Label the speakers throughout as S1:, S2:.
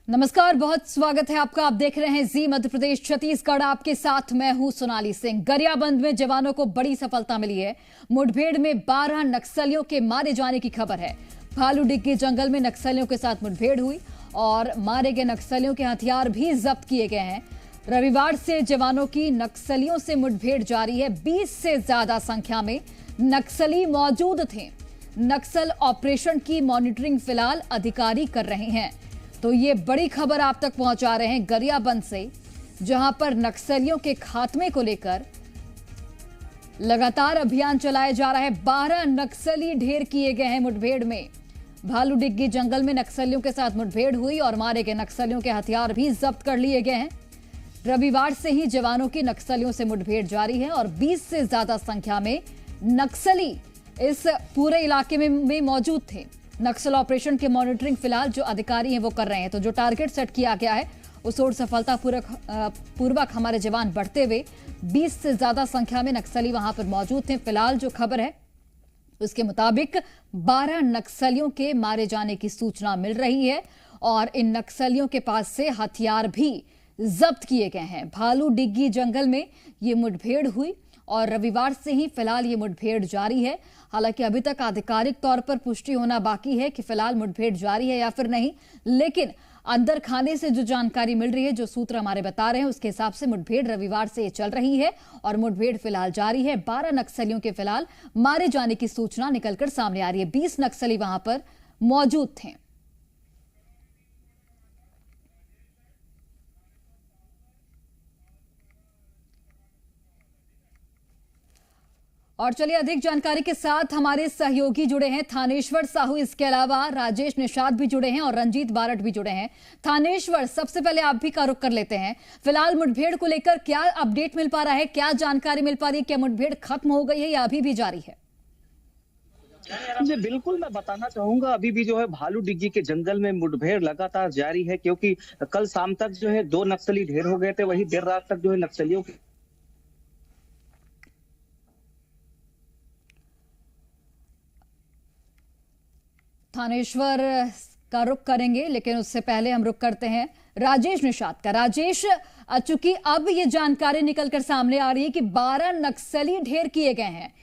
S1: नमस्कार, बहुत स्वागत है आपका। आप देख रहे हैं जी मध्य प्रदेश छत्तीसगढ़। आपके साथ मैं हूं सोनाली सिंह। गरियाबंद में जवानों को बड़ी सफलता मिली है। मुठभेड़ में 12 नक्सलियों के मारे जाने की खबर है। भालूडिग्गी जंगल में नक्सलियों के साथ मुठभेड़ हुई और मारे गए नक्सलियों के हथियार भी जब्त किए गए हैं। रविवार से जवानों की नक्सलियों से मुठभेड़ जारी है। 20 से ज्यादा संख्या में नक्सली मौजूद थे। नक्सल ऑपरेशन की मॉनिटरिंग फिलहाल अधिकारी कर रहे हैं। तो ये बड़ी खबर आप तक पहुंचा रहे हैं गरियाबंद से, जहां पर नक्सलियों के खात्मे को लेकर लगातार अभियान चलाया जा रहा है। 12 नक्सली ढेर किए गए हैं मुठभेड़ में। भालूडिग्गी जंगल में नक्सलियों के साथ मुठभेड़ हुई और मारे गए नक्सलियों के हथियार भी जब्त कर लिए गए हैं। रविवार से ही जवानों की नक्सलियों से मुठभेड़ जारी है और 20 से ज्यादा संख्या में नक्सली इस पूरे इलाके में मौजूद थे। नक्सल ऑपरेशन के मॉनिटरिंग फिलहाल जो अधिकारी हैं वो कर रहे हैं। तो जो टारगेट सेट किया गया है उस ओर सफलता पूर्वक हमारे जवान बढ़ते हुए 20 से ज्यादा संख्या में नक्सली वहां पर मौजूद थे। फिलहाल जो खबर है उसके मुताबिक 12 नक्सलियों के मारे जाने की सूचना मिल रही है और इन नक्सलियों के पास से हथियार भी जब्त किए गए हैं। भालूडिग्गी जंगल में ये मुठभेड़ हुई और रविवार से ही फिलहाल ये मुठभेड़ जारी है। हालांकि अभी तक आधिकारिक तौर पर पुष्टि होना बाकी है कि फिलहाल मुठभेड़ जारी है या फिर नहीं, लेकिन अंदर खाने से जो जानकारी मिल रही है, जो सूत्र हमारे बता रहे हैं, उसके हिसाब से मुठभेड़ रविवार से चल रही है और मुठभेड़ फिलहाल जारी है। 12 नक्सलियों के फिलहाल मारे जाने की सूचना निकलकर सामने आ रही है। 20 नक्सली वहां पर मौजूद थे। और चलिए अधिक जानकारी के साथ हमारे सहयोगी जुड़े हैं, थानेश्वर साहू, इसके अलावा राजेश निषाद भी जुड़े हैं और रंजीत बारट भी जुड़े हैं। थानेश्वर, सबसे पहले आप भी का रुख कर लेते हैं। फिलहाल मुठभेड़ को लेकर क्या अपडेट मिल पा रहा है, क्या जानकारी मिल पा रही है? क्या मुठभेड़ खत्म हो गई है या अभी भी जारी है?
S2: जी बिल्कुल, मैं बताना चाहूंगा अभी भी जो है भालूडिग्गी के जंगल में मुठभेड़ लगातार जारी है, क्योंकि कल शाम तक जो है 2 नक्सली ढेर हो गए थे। वही देर रात तक जो है नक्सलियों की
S1: थानेश्वर का रुख करेंगे, लेकिन उससे पहले हम रुख करते हैं राजेश निषाद का। राजेश, चूंकि अब ये जानकारी निकलकर सामने आ रही है कि 12 नक्सली ढेर किए गए हैं।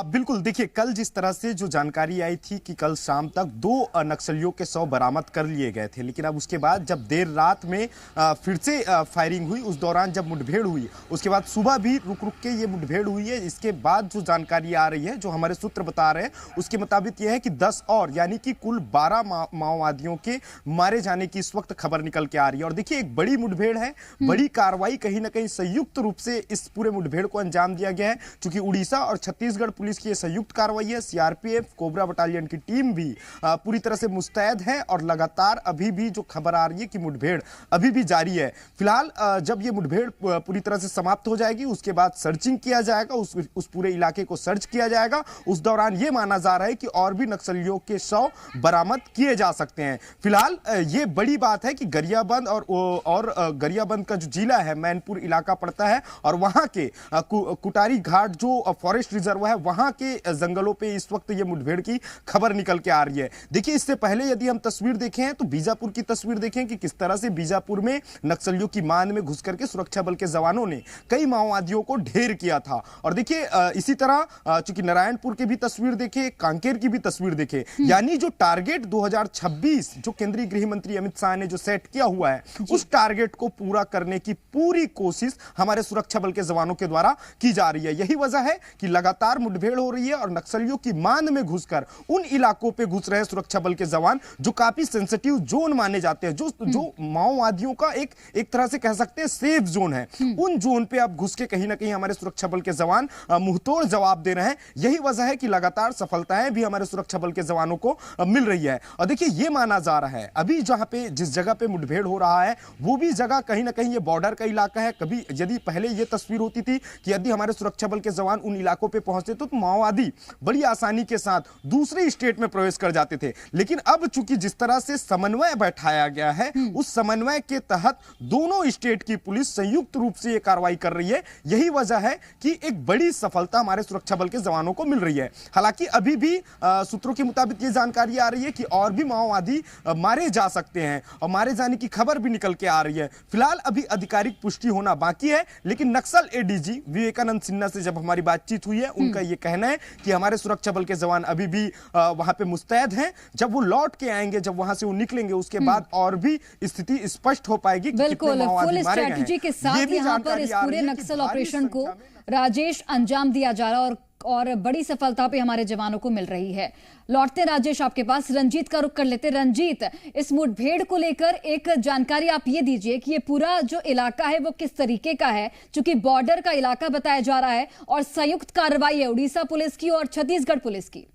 S3: बिल्कुल, देखिए कल जिस तरह से जो जानकारी आई थी कि कल शाम तक 2 नक्सलियों के शव बरामद कर लिए गए थे, लेकिन अब उसके बाद जब देर रात में फिर से फायरिंग हुई, उस दौरान जब मुठभेड़ हुई, उसके बाद सुबह भी रुक रुक के ये मुठभेड़ हुई है। इसके बाद जो जानकारी आ रही है, जो हमारे सूत्र बता रहे हैं, उसके मुताबिक यह है कि 10 और यानी कि कुल 12 माओवादियों के मारे जाने की इस वक्त खबर निकल के आ रही है। और देखिए एक बड़ी मुठभेड़ है, बड़ी कार्रवाई, कहीं ना कहीं संयुक्त रूप से इस पूरे मुठभेड़ को अंजाम दिया गया है। चूंकि उड़ीसा और छत्तीसगढ़ पुलिस की संयुक्त कार्रवाई है, सीआरपीएफ कोबरा बटालियन की टीम भी पूरी तरह से मुस्तैद है और लगातार अभी भी जो खबर आ रही है कि मुठभेड़ अभी भी जारी है। फिलहाल जब ये मुठभेड़ पूरी तरह से समाप्त हो जाएगी, उसके बाद सर्चिंग किया जाएगा, उस पूरे इलाके को सर्च किया जाएगा। उस दौरान ये माना जा रहा है कि और भी नक्सलियों के शव बरामद किए जा सकते हैं। फिलहाल ये बड़ी बात है कि गरियाबंद और गरियाबंद का जो जिला है, मैनपुर इलाका पड़ता है और वहां के कुटारी घाट जो फॉरेस्ट रिजर्व है, वहां के जंगलों पे इस वक्त ये मुठभेड़ की खबर निकल के आ रही है। देखिए इससे पहले यदि हम तस्वीर देखें तो बीजापुर की तस्वीर देखें कि किस तरह से बीजापुर में नक्सलियों की मांद में घुस करके सुरक्षा बल के जवानों ने कई माओवादियों को ढेर किया था। और देखिए इसी तरह चूंकि नारायणपुर की भी तस्वीर देखे, कांकेर की भी तस्वीर देखे, यानी जो टारगेट 2026 जो केंद्रीय गृह मंत्री अमित शाह ने जो सेट किया हुआ है, उस टारगेट को पूरा करने की पूरी कोशिश हमारे सुरक्षा बल के जवानों के द्वारा की जा रही है। यही वजह है कि लगातार मुठभेड़ हो रही है और नक्सलियों की मांद में घुसकर उन इलाकों पे घुस रहे सुरक्षा बल के जवान, जो काफी सेंसिटिव जोन माने जाते हैं, जो माओवादियों का एक तरह से कह सकते हैं सेफ जोन है, उन जोन पे अब घुस के कहीं ना कहीं हमारे सुरक्षा बल के जवान मुंहतोड़ जवाब दे रहे हैं। यही वजह है कि लगातार सफलताएं भी हमारे सुरक्षा बल के जवानों को मिल रही है। और देखिए ये माना जा रहा है अभी जहां पे जिस जगह पे मुठभेड़ हो रहा है, वो भी जगह कहीं ना कहीं ये बॉर्डर का इलाका है। कभी यदि पहले ये तस्वीर होती थी कि यदि हमारे सुरक्षा बल के जवान उन इलाकों पे पहुंचते तो माओवादी बड़ी आसानी के साथ दूसरे स्टेट में प्रवेश कर जाते थे। लेकिन अब चूंकि जिस तरह से समन्वय बैठाया गया है, उस समन्वय के तहत दोनों स्टेट की पुलिस संयुक्त रूप से यह कार्रवाई कर रही है। यही वजह है कि एक बड़ी सफलता हमारे सुरक्षा बल के जवानों को मिल रही है। हालांकि अभी भी सूत्रों के मुताबिक ये जानकारी आ रही है कि और भी माओवादी मारे जा सकते हैं और मारे जाने की खबर भी निकल के आ रही है। फिलहाल अभी आधिकारिक पुष्टि होना बाकी है, लेकिन नक्सल एडीजी विवेकानंद सिन्हा से जब हमारी बातचीत हुई है, उनका यह कहना है कि हमारे सुरक्षा बल के जवान अभी भी वहां पे मुस्तैद हैं। जब वो लौट के आएंगे, जब वहां से वो निकलेंगे, उसके बाद और भी स्थिति स्पष्ट हो पाएगी।
S1: बिल्कुल, फुल स्ट्रैटेजी के साथ यहाँ पर इस पूरे नक्सल ऑपरेशन को राजेश अंजाम दिया जा रहा है और बड़ी सफलता पे हमारे जवानों को मिल रही है। लौटते राजेश आपके पास, रंजीत का रुख कर लेते। रंजीत, इस मुठभेड़ को लेकर एक जानकारी आप ये दीजिए कि ये पूरा जो इलाका है वो किस तरीके का है, क्योंकि बॉर्डर का इलाका बताया जा रहा है और संयुक्त कार्रवाई है उड़ीसा पुलिस की और छत्तीसगढ़ पुलिस की।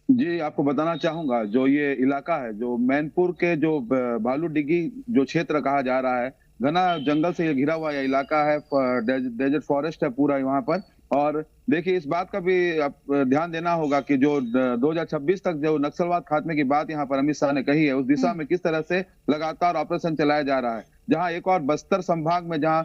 S4: जी, आपको बताना चाहूंगा, जो ये इलाका है, जो मैनपुर के जो भालू डिग्गी जो क्षेत्र कहा जा रहा है, घना जंगल से ये घिरा हुआ यह इलाका है, डेजर्ट फॉरेस्ट है पूरा वहां पर। और देखिए, इस बात का भी ध्यान देना होगा कि जो 2026 तक जो नक्सलवाद खात्मे की बात यहाँ पर अमित शाह ने कही है, उस दिशा में किस तरह से लगातार ऑपरेशन चलाया जा रहा है। जहां एक और बस्तर संभाग में जहां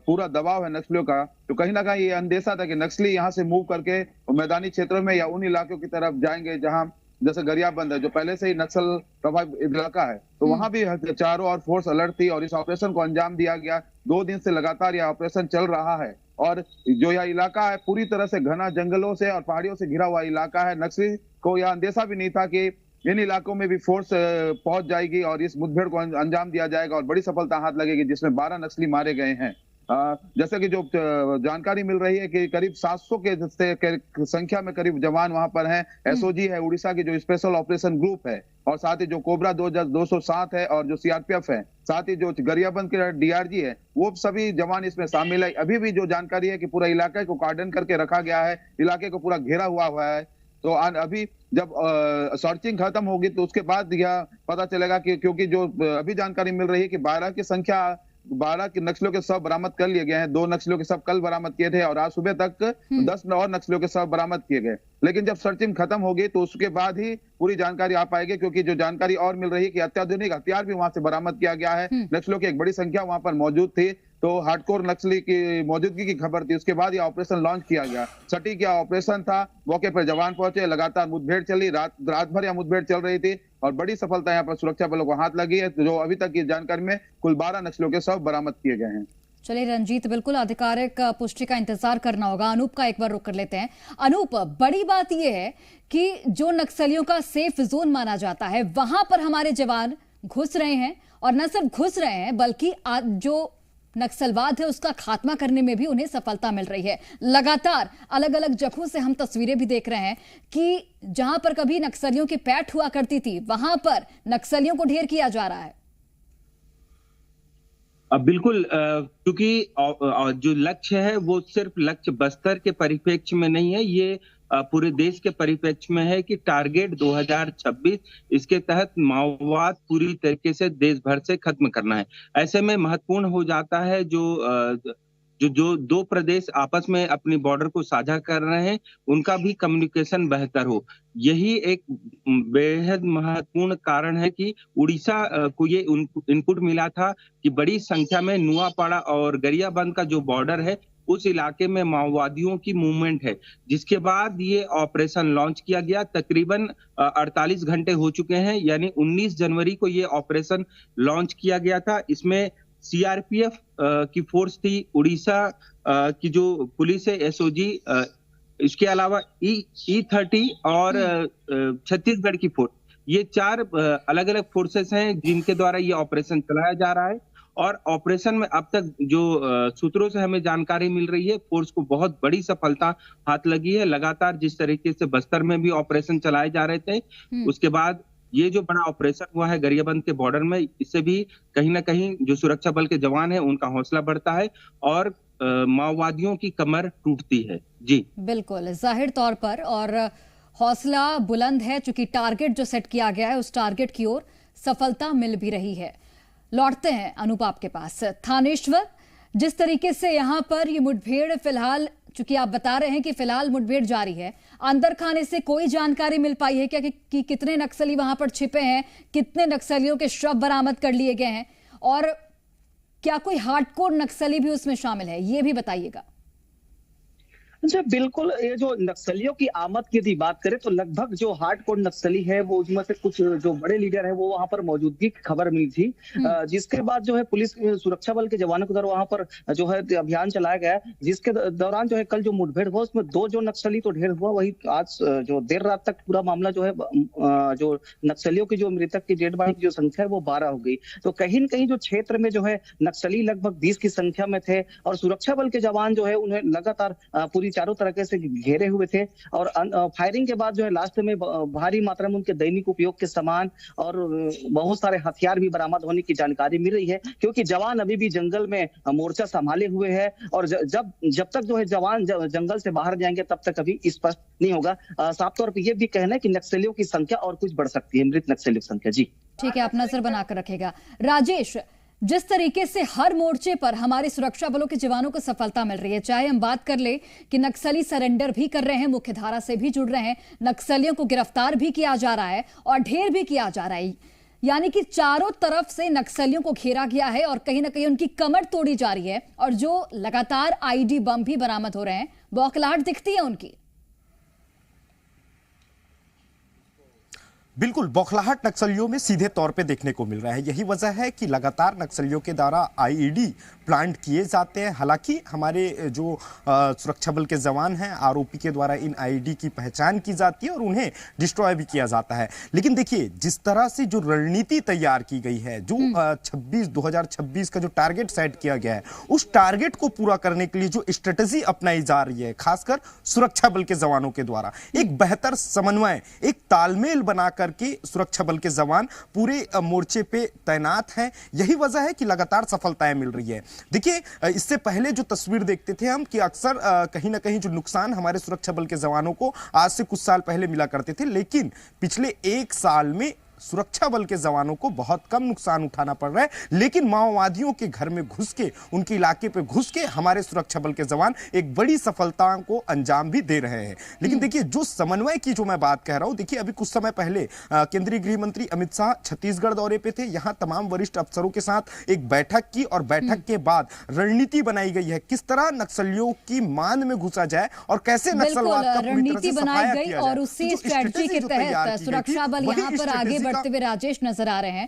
S4: पूरा दबाव है नक्सलियों का, तो कहीं ना कहीं ये अंदेशा था कि नक्सली यहाँ से मूव करके मैदानी क्षेत्रों में या उन इलाकों की तरफ जाएंगे जहां जैसे गरियाबंद है, जो पहले से ही नक्सल प्रभावित इलाका है, तो वहां भी चारों ओर फोर्स अलर्ट थी और इस ऑपरेशन को अंजाम दिया गया। 2 दिन से लगातार यह ऑपरेशन चल रहा है और जो यह इलाका है पूरी तरह से घना जंगलों से और पहाड़ियों से घिरा हुआ इलाका है। नक्सली को यह अंदेशा भी नहीं था कि इन इलाकों में भी फोर्स पहुंच जाएगी और इस मुठभेड़ को अंजाम दिया जाएगा और बड़ी सफलता हाथ लगेगी, जिसमें 12 नक्सली मारे गए हैं। जैसे कि जो जानकारी मिल रही है कि करीब 700 के संख्या में करीब जवान वहां पर हैं। एसओजी है उड़ीसा की, जो स्पेशल ऑपरेशन ग्रुप है, और साथ ही जो कोबरा 207 है और जो सीआरपीएफ है, साथ ही जो गरियाबंद के डीआरजी है, वो सभी जवान इसमें शामिल है। अभी भी जो जानकारी है कि पूरा इलाके को कार्डन करके रखा गया है, इलाके को पूरा घेरा हुआ है। तो अभी जब सर्चिंग खत्म होगी तो उसके बाद यह पता चलेगा कि, क्योंकि जो अभी जानकारी मिल रही है कि 12 के नक्सलियों के शव बरामद कर लिए गए हैं। 2 नक्सलियों के शव कल बरामद किए थे और आज सुबह तक 10 और नक्सलियों के शव बरामद किए गए। लेकिन जब सर्चिंग खत्म होगी तो उसके बाद ही पूरी जानकारी आ पाएगी, क्योंकि जो जानकारी और मिल रही है कि अत्याधुनिक हथियार भी वहां से बरामद किया गया है। नक्सलियों की एक बड़ी संख्या वहां पर मौजूद थी, तो हार्डकोर नक्सली की मौजूदगी की खबर थी। उसके बाद यह ऑपरेशन लॉन्च किया गया। सटीक यह ऑपरेशन था, मौके पर जवान पहुंचे, लगातार मुठभेड़ चली, रात भर यह मुठभेड़ चल रही थी और बड़ी सफलता यहाँ पर सुरक्षा बलों को हाथ लगी है। जो अभी तक की जानकारी में कुल 12 नक्सलियों के शव बरामद किए गए हैं।
S1: चलिए रंजीत, बिल्कुल आधिकारिक पुष्टि का इंतजार करना होगा। अनूप का एक बार रुक कर लेते हैं। अनूप, बड़ी बात यह है कि जो नक्सलियों का सेफ जोन माना जाता है, वहां पर हमारे जवान घुस रहे हैं और न सिर्फ घुस रहे हैं बल्कि जो नक्सलवाद है उसका खात्मा करने में भी उन्हें सफलता मिल रही है। लगातार अलग अलग जगहों से हम तस्वीरें भी देख रहे हैं कि जहां पर कभी नक्सलियों की पैठ हुआ करती थी, वहां पर नक्सलियों को ढेर किया जा रहा है।
S5: बिल्कुल, क्योंकि जो लक्ष्य है वो सिर्फ लक्ष्य बस्तर के परिप्रेक्ष्य में नहीं है, ये पूरे देश के परिप्रेक्ष्य में है कि टारगेट 2026 इसके तहत माओवाद पूरी तरीके से देश भर से खत्म करना है। ऐसे में महत्वपूर्ण हो जाता है जो 2 प्रदेश आपस में अपनी बॉर्डर को साझा कर रहे हैं, उनका भी कम्युनिकेशन बेहतर हो। यही एक बेहद महत्वपूर्ण कारण है कि उड़ीसा को ये इनपुट मिला था कि बड़ी संख्या में नुआपाड़ा और गरियाबंद का जो बॉर्डर है, उस इलाके में माओवादियों की मूवमेंट है, जिसके बाद ये ऑपरेशन लॉन्च किया गया। तकरीबन 48 घंटे हो चुके हैं, यानी 19 जनवरी को ये ऑपरेशन लॉन्च किया गया था। इसमें सीआरपीएफ की फोर्स थी, उड़ीसा की जो पुलिस है एसओजी, इसके अलावा E30 और छत्तीसगढ़ की फोर्स, ये 4 अलग अलग फोर्सेस हैं जिनके द्वारा ये ऑपरेशन चलाया जा रहा है। और ऑपरेशन में अब तक जो सूत्रों से हमें जानकारी मिल रही है, फोर्स को बहुत बड़ी सफलता हाथ लगी है। लगातार जिस तरीके से बस्तर में भी ऑपरेशन चलाए जा रहे थे, उसके बाद ये जो बड़ा ऑपरेशन हुआ है गरियाबंद के बॉर्डर में, इससे भी कहीं ना कहीं जो सुरक्षा बल के जवान हैं उनका हौसला बढ़ता है और माओवादियों की कमर टूटती है। जी
S1: बिल्कुल, जाहिर तौर पर, और हौसला बुलंद है चूंकि टारगेट जो सेट किया गया है उस टारगेट की ओर सफलता मिल भी रही है। लौटते हैं अनूप आपके पास। थानेश्वर, जिस तरीके से यहाँ पर ये मुठभेड़ फिलहाल, चूंकि आप बता रहे हैं कि फिलहाल मुठभेड़ जारी है, अंदर खाने से कोई जानकारी मिल पाई है क्या कि कितने नक्सली वहां पर छिपे हैं, कितने नक्सलियों के शव बरामद कर लिए गए हैं, और क्या कोई हार्डकोर नक्सली भी उसमें शामिल है, ये भी बताइएगा।
S2: जी बिल्कुल, ये जो नक्सलियों की आमद की यदि बात करें तो लगभग जो हार्डकोर नक्सली है वो उसमें से कुछ जो बड़े लीडर है वो वहां पर मौजूदगी की खबर मिली थी, जिसके बाद जो है पुलिस सुरक्षा बल के जवानों के द्वारा वहां पर जो है अभियान चलाया गया, जिसके दौरान जो है कल जो मुठभेड़ हुआ उसमें 2 जो नक्सली तो ढेर हुआ, वही आज जो देर रात तक पूरा मामला जो है जो नक्सलियों की जो मृतक की डेड बॉडी की जो संख्या है वो 12 हो गई। तो कहीं न कहीं जो क्षेत्र में जो है नक्सली लगभग 20 की संख्या में थे और सुरक्षा बल के जवान जो है उन्हें लगातार पूरी चारों तरह से घेरे हुए थे, और फायरिंग के बाद जो है लास्ट में भारी मात्रा में उनके दैनिक उपयोग के सामान और बहुत सारे हथियार भी बरामद होने की जानकारी मिल रही है, क्योंकि जवान अभी भी जंगल में मोर्चा संभाले हुए हैं और जब तक जो है जवान जंगल से बाहर जाएंगे तब तक अभी स्पष्ट नहीं होगा। साफ तौर पर यह भी कहना है कि नक्सलियों की संख्या और कुछ बढ़ सकती है, मृत नक्सलियों की संख्या। जी
S1: ठीक है, आप नजर बनाकर रखेगा। राजेश, जिस तरीके से हर मोर्चे पर हमारे सुरक्षा बलों के जवानों को सफलता मिल रही है, चाहे हम बात कर ले कि नक्सली सरेंडर भी कर रहे हैं, मुख्यधारा से भी जुड़ रहे हैं, नक्सलियों को गिरफ्तार भी किया जा रहा है और ढेर भी किया जा रहा है, यानी कि चारों तरफ से नक्सलियों को घेरा गया है और कहीं ना कहीं उनकी कमर तोड़ी जा रही है, और जो लगातार आईडी बम भी बरामद हो रहे हैं, बौखलाहट दिखती है उनकी।
S3: बिल्कुल, बौखलाहट नक्सलियों में सीधे तौर पे देखने को मिल रहा है। यही वजह है कि लगातार नक्सलियों के द्वारा आईईडी प्लांट किए जाते हैं। हालांकि हमारे जो सुरक्षा बल के जवान हैं, आरओपी के द्वारा इन आईईडी की पहचान की जाती है और उन्हें डिस्ट्रॉय भी किया जाता है। लेकिन देखिए, जिस तरह से जो रणनीति तैयार की गई है, जो 2026 का जो टारगेट सेट किया गया है, उस टारगेट को पूरा करने के लिए जो स्ट्रेटेजी अपनाई जा रही है, खासकर सुरक्षा बल के जवानों के द्वारा, एक बेहतर समन्वय, एक तालमेल बनाकर करके सुरक्षा बल के जवान पूरे मोर्चे पे तैनात हैं। यही वजह है कि लगातार सफलताएं मिल रही है। देखिए, इससे पहले जो तस्वीर देखते थे हम कि अक्सर कहीं ना कहीं जो नुकसान हमारे सुरक्षा बल के जवानों को आज से कुछ साल पहले मिला करते थे, लेकिन पिछले 1 साल में सुरक्षा बल के जवानों को बहुत कम नुकसान उठाना पड़ रहा है। लेकिन माओवादियों के घर में घुस के, उनके इलाके पे घुस के हमारे सुरक्षा बल के जवान एक बड़ी सफलता को अंजाम भी दे रहे हैं। लेकिन देखिए, जो समन्वय की जो मैं बात कह रहा हूं, देखिए अभी कुछ समय पहले केंद्रीय गृह मंत्री अमित शाह छत्तीसगढ़ दौरे पे थे। यहां तमाम वरिष्ठ अफसरों के साथ एक बैठक की और बैठक के बाद रणनीति बनाई गई है, किस तरह नक्सलियों की मान में घुसा जाए और कैसे नक्सलवाद का पूरी तरह से सफाया किया जाए।
S1: और उसी स्ट्रेटजी के तहत सुरक्षा बल यहां पर आगे बढ़ते हुए राजेश नजर आ रहे हैं।